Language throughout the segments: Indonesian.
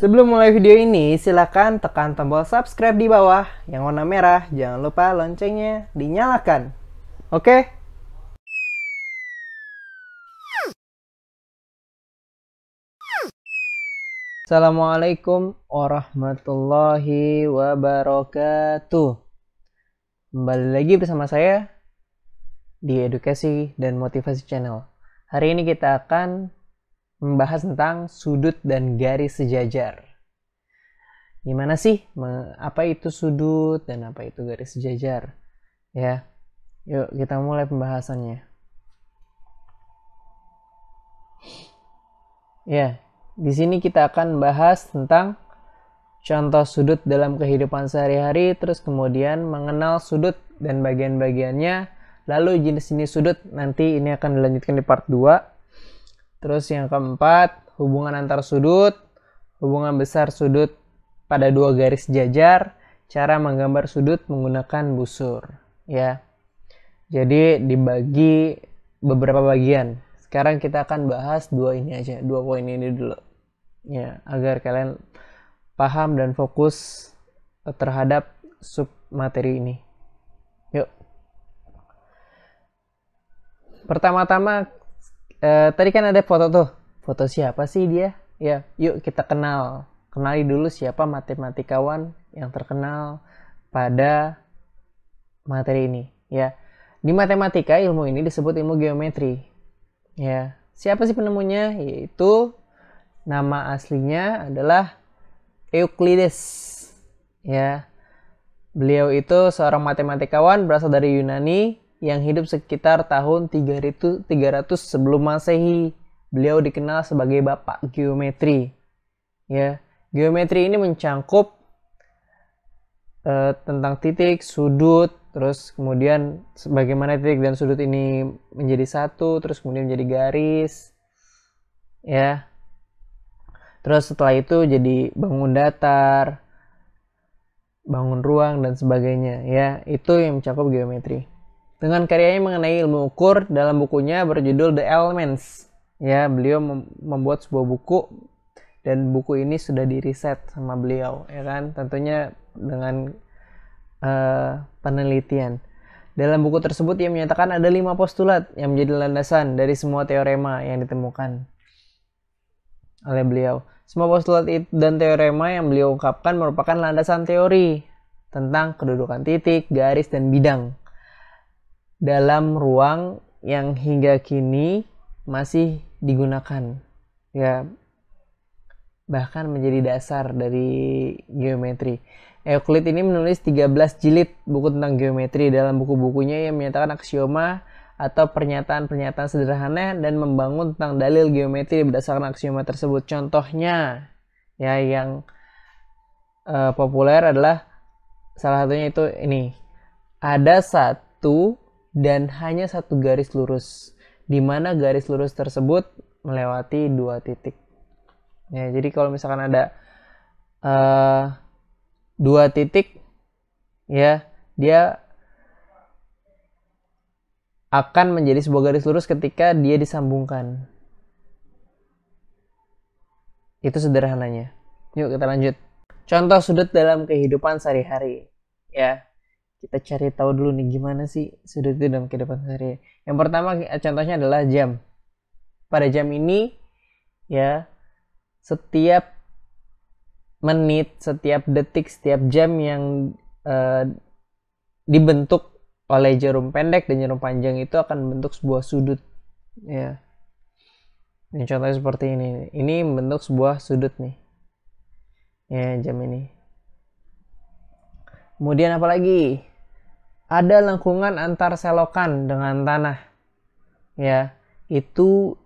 Sebelum mulai video ini, silakan tekan tombol subscribe di bawah yang warna merah. Jangan lupa loncengnya dinyalakan. Oke? Assalamualaikum warahmatullahi wabarakatuh. Kembali lagi bersama saya di Edukasi dan Motivasi Channel. Hari ini kita akan membahas tentang sudut dan garis sejajar. Gimana sih apa itu sudut dan apa itu garis sejajar? Ya, yuk kita mulai pembahasannya. Ya, di sini kita akan bahas tentang contoh sudut dalam kehidupan sehari-hari, terus kemudian mengenal sudut dan bagian-bagiannya, lalu jenis-jenis sudut nanti ini akan dilanjutkan di part 2. Terus yang keempat, hubungan antar sudut, hubungan besar sudut pada dua garis sejajar, cara menggambar sudut menggunakan busur. Ya, jadi dibagi beberapa bagian. Sekarang kita akan bahas dua ini aja, dua poin ini dulu. Ya, agar kalian paham dan fokus terhadap sub materi ini. Yuk. Pertama-tama tadi kan ada foto tuh. Foto siapa sih dia? Ya, yuk kita kenali dulu siapa matematikawan yang terkenal pada materi ini. Ya, di matematika ilmu ini disebut ilmu geometri. Ya, siapa sih penemunya? Yaitu nama aslinya adalah Euclides. Ya, beliau itu seorang matematikawan berasal dari Yunani yang hidup sekitar tahun 300 sebelum Masehi. Beliau dikenal sebagai bapak geometri. Ya, geometri ini mencangkup tentang titik, sudut, terus kemudian bagaimana titik dan sudut ini menjadi satu, terus kemudian menjadi garis. Ya. Terus setelah itu jadi bangun datar, bangun ruang dan sebagainya. Ya, itu yang mencakup geometri. Dengan karyanya mengenai ilmu ukur dalam bukunya berjudul The Elements. Ya, beliau membuat sebuah buku dan buku ini sudah diriset sama beliau, ya kan? Tentunya dengan penelitian. Dalam buku tersebut ia menyatakan ada 5 postulat yang menjadi landasan dari semua teorema yang ditemukan oleh beliau. Semua postulat dan teorema yang beliau ungkapkan merupakan landasan teori tentang kedudukan titik, garis, dan bidang dalam ruang yang hingga kini masih digunakan, ya, bahkan menjadi dasar dari geometri. Euclid ini menulis 13 jilid buku tentang geometri. Dalam buku-bukunya ia menyatakan aksioma atau pernyataan-pernyataan sederhana dan membangun tentang dalil geometri berdasarkan aksioma tersebut. Contohnya, ya, yang populer adalah salah satunya itu ini. Ada satu dan hanya satu garis lurus, di mana garis lurus tersebut melewati 2 titik. Ya, jadi kalau misalkan ada 2 titik, ya, dia akan menjadi sebuah garis lurus ketika dia disambungkan. Itu sederhananya. Yuk kita lanjut. Contoh sudut dalam kehidupan sehari-hari. Ya, kita cari tahu dulu nih gimana sih sudut itu dalam kehidupan sehari-hari. Yang pertama contohnya adalah jam. Pada jam ini, ya, setiap menit, setiap detik, setiap jam yang dibentuk oleh jarum pendek dan jarum panjang itu akan membentuk sebuah sudut. Ya, ini contohnya seperti ini. Ini membentuk sebuah sudut nih. Ya, jam ini. Kemudian apa lagi? Ada lengkungan antar selokan dengan tanah. Ya, itu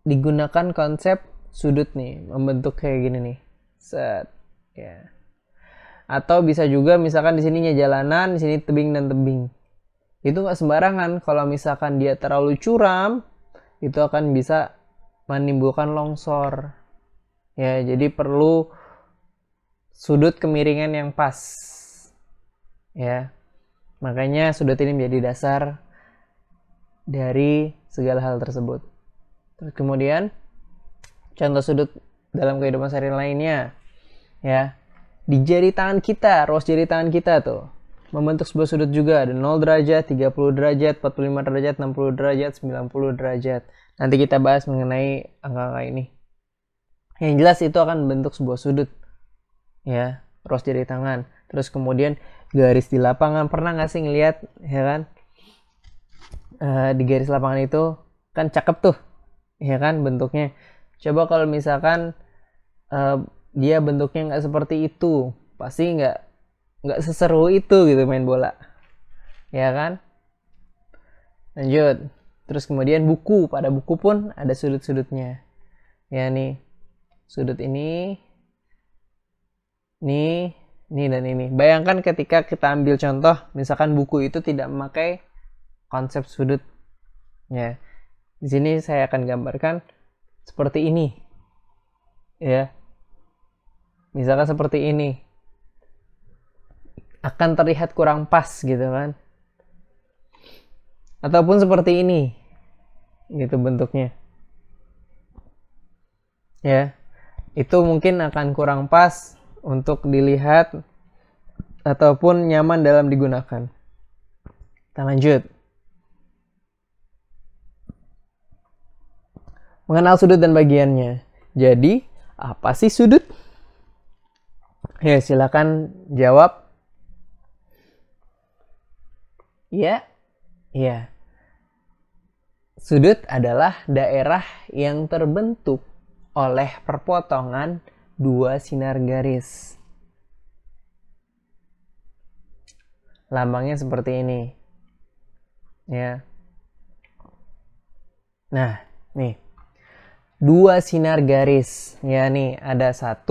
digunakan konsep sudut nih, membentuk kayak gini nih. Set. Ya. Atau bisa juga misalkan di sininya jalanan, di sini tebing dan tebing. Itu nggak sembarangan. Kalau misalkan dia terlalu curam, itu akan bisa menimbulkan longsor. Ya, jadi perlu sudut kemiringan yang pas. Ya. Makanya sudut ini menjadi dasar dari segala hal tersebut. Terus kemudian contoh sudut dalam kehidupan sehari lainnya. Ya, di jari tangan kita, ruas jari tangan kita tuh membentuk sebuah sudut juga. Ada 0 derajat, 30 derajat, 45 derajat, 60 derajat, 90 derajat. Nanti kita bahas mengenai angka-angka ini. Yang jelas itu akan membentuk sebuah sudut. Ya, ruas jari tangan. Terus kemudian garis di lapangan. Pernah nggak sih ngeliat, ya kan? Di garis lapangan itu kan cakep tuh, ya kan bentuknya. Coba kalau misalkan dia bentuknya nggak seperti itu, pasti nggak seseru itu gitu main bola, ya kan. Lanjut. Terus kemudian buku, pada buku pun ada sudut-sudutnya. Ya nih, sudut ini, nih dan ini. Bayangkan ketika kita ambil contoh, misalkan buku itu tidak memakai konsep sudut. Ya, di sini saya akan gambarkan seperti ini. Ya, misalkan seperti ini, akan terlihat kurang pas gitu kan. Ataupun seperti ini, gitu bentuknya. Ya, itu mungkin akan kurang pas untuk dilihat ataupun nyaman dalam digunakan. Kita lanjut. Mengenal sudut dan bagiannya. Jadi, apa sih sudut? Ya, silakan jawab. Ya, ya. Sudut adalah daerah yang terbentuk oleh perpotongan dua sinar garis. Lambangnya seperti ini. Ya. Nah, nih. Dua sinar garis, ya nih ada 1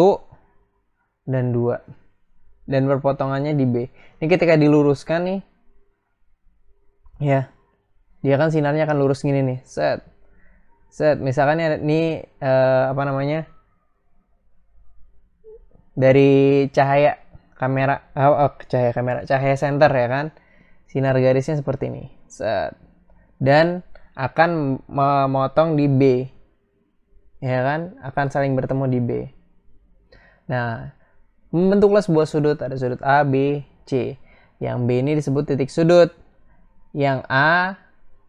dan 2, dan perpotongannya di B. Ini ketika diluruskan nih, ya dia kan sinarnya akan lurus gini nih, set. Misalkan ini apa namanya, dari cahaya kamera, cahaya senter ya kan, sinar garisnya seperti ini, set, dan akan memotong di B. Ya kan, akan saling bertemu di B. Nah, membentuklah sebuah sudut. Ada sudut A, B, C. Yang B ini disebut titik sudut. Yang A,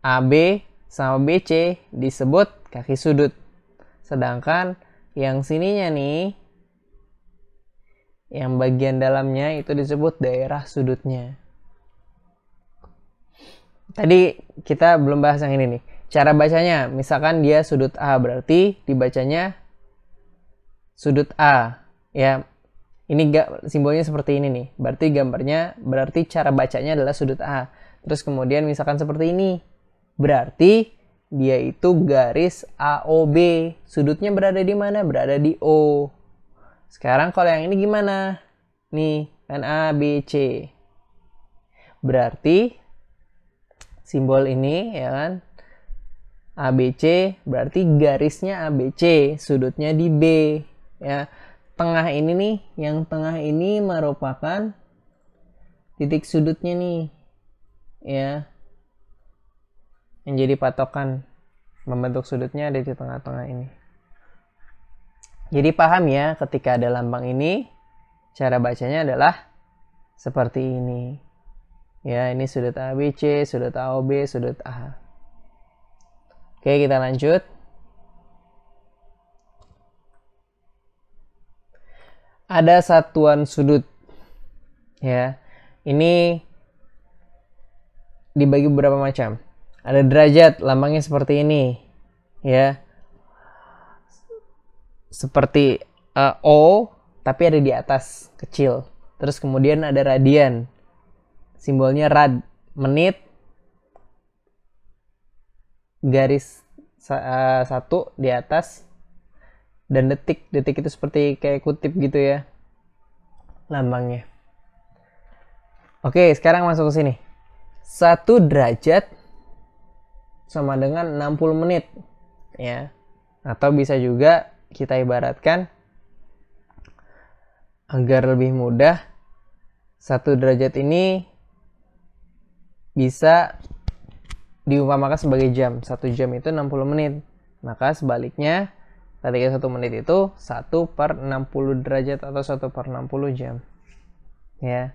AB sama BC disebut kaki sudut. Sedangkan yang sininya nih, yang bagian dalamnya itu disebut daerah sudutnya. Tadi kita belum bahas yang ini nih. Cara bacanya, misalkan dia sudut A, berarti dibacanya sudut A. Ya, ini simbolnya seperti ini nih. Berarti cara bacanya adalah sudut A. Terus kemudian misalkan seperti ini, berarti dia itu garis AOB. Sudutnya berada di mana? Berada di O. Sekarang kalau yang ini gimana? Nih, kan A, B, C. Berarti simbol ini, ya kan? ABC berarti garisnya ABC, sudutnya di B. Ya, tengah ini nih, yang tengah ini merupakan titik sudutnya nih, ya, yang jadi patokan membentuk sudutnya ada di tengah-tengah ini. Jadi paham ya, ketika ada lambang ini, cara bacanya adalah seperti ini. Ya, ini sudut ABC, sudut AOB, sudut A. Oke, kita lanjut. Ada satuan sudut. Ya. Ini dibagi beberapa macam. Ada derajat, lambangnya seperti ini. Ya. Seperti O, tapi ada di atas, kecil. Terus kemudian ada radian. Simbolnya rad, menit. Garis 1 di atas, dan detik itu seperti kayak kutip gitu ya lambangnya. Oke, sekarang masuk ke sini. 1 derajat sama dengan 60 menit ya, atau bisa juga kita ibaratkan agar lebih mudah, 1 derajat ini bisa diumpamakan sebagai jam. 1 jam itu 60 menit. Maka sebaliknya Ketika 1 menit itu 1/60 derajat atau 1/60 jam. Ya.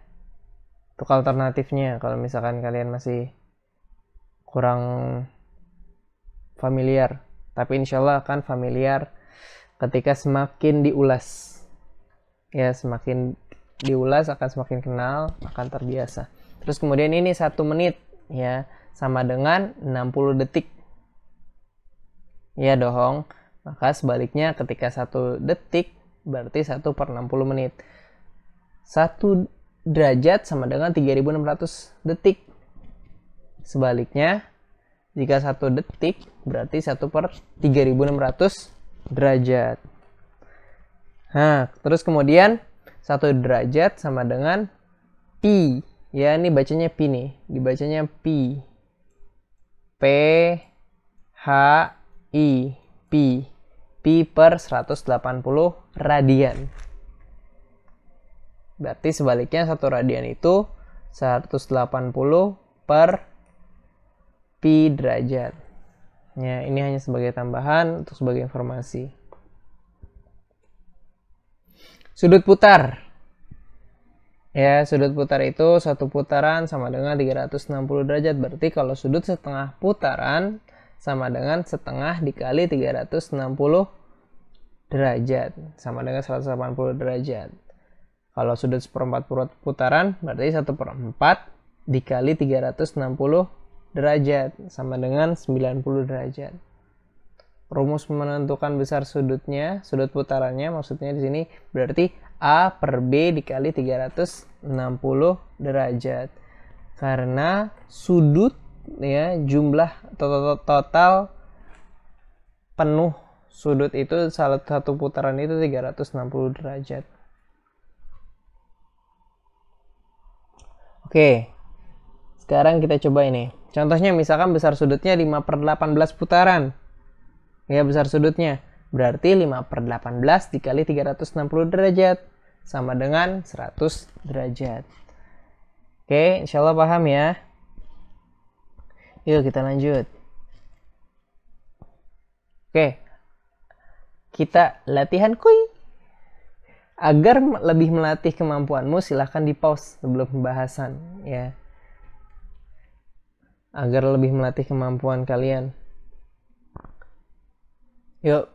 Untuk alternatifnya kalau misalkan kalian masih kurang familiar. Tapi insya Allah akan familiar ketika semakin diulas. Ya, semakin diulas akan semakin kenal, akan terbiasa. Terus kemudian ini 1 menit ya sama dengan 60 detik. Ya dong. Maka sebaliknya ketika 1 detik berarti 1/60 menit. 1 derajat sama dengan 3600 detik. Sebaliknya jika 1 detik berarti 1/3600 derajat. Nah, terus kemudian 1 derajat sama dengan pi. Ya, ini bacanya pi nih. Dibacanya pi. P H I pi. Pi per 180 radian. Berarti sebaliknya 1 radian itu 180 per pi derajat. Ya, ini hanya sebagai tambahan untuk sebagai informasi. Sudut putar. Ya, sudut putar itu 1 putaran sama dengan 360 derajat. Berarti kalau sudut setengah putaran sama dengan setengah dikali 360 derajat. Sama dengan 180 derajat. Kalau sudut 1/4 putaran berarti 1/4 dikali 360 derajat. Sama dengan 90 derajat. Rumus menentukan besar sudutnya, sudut putarannya maksudnya di sini berarti A per B dikali 360 derajat. Karena sudut ya jumlah total penuh sudut itu salah satu putaran itu 360 derajat. Oke. Sekarang kita coba ini. Contohnya misalkan besar sudutnya 5/18 putaran. Ya, besar sudutnya. Berarti 5/18 dikali 360 derajat. Sama dengan 100 derajat. Oke, insya Allah paham ya. Yuk kita lanjut. Oke. Kita latihan kuy. Agar lebih melatih kemampuanmu silahkan di pause sebelum pembahasan. Ya. Agar lebih melatih kemampuan kalian. Yuk,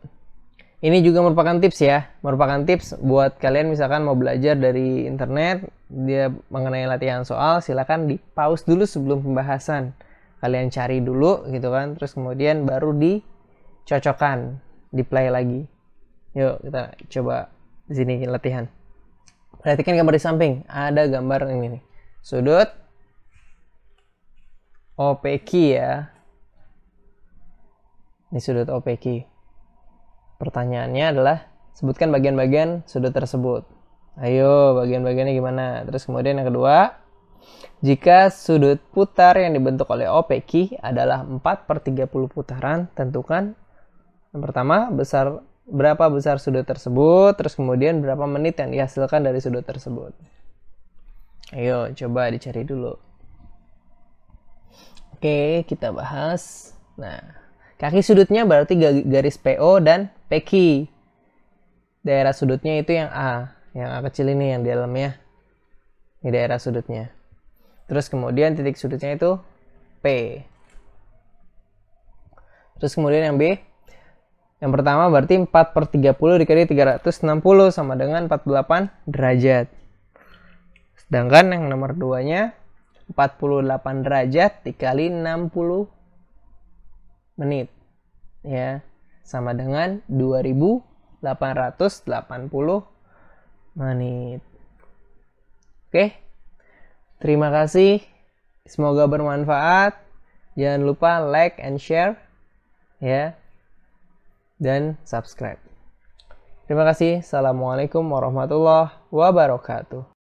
ini juga merupakan tips ya. Merupakan tips buat kalian misalkan mau belajar dari internet, dia mengenai latihan soal, silakan di pause dulu sebelum pembahasan. Kalian cari dulu gitu kan, terus kemudian baru dicocokkan, di play lagi. Yuk, kita coba di sini latihan. Perhatikan gambar di samping, ada gambar ini nih. Sudut OPQ ya. Ini sudut OPQ. Pertanyaannya adalah sebutkan bagian-bagian sudut tersebut. Ayo, bagian-bagiannya gimana? Terus kemudian yang kedua, jika sudut putar yang dibentuk oleh OPQ adalah 4/30 putaran, tentukan yang pertama berapa besar sudut tersebut, terus kemudian berapa menit yang dihasilkan dari sudut tersebut. Ayo, coba dicari dulu. Oke, kita bahas. Nah, kaki sudutnya berarti garis PO dan PQ. Daerah sudutnya itu yang A. Yang A kecil ini yang di dalamnya. Ini daerah sudutnya. Terus kemudian titik sudutnya itu P. Terus kemudian yang B. Yang pertama berarti 4/30 dikali 360 sama dengan 48 derajat. Sedangkan yang nomor 2-nya 48 derajat dikali 60 menit. Ya, sama dengan 2880 menit. Oke. Terima kasih. Semoga bermanfaat. Jangan lupa like and share ya. Dan subscribe. Terima kasih. Assalamualaikum warahmatullahi wabarakatuh.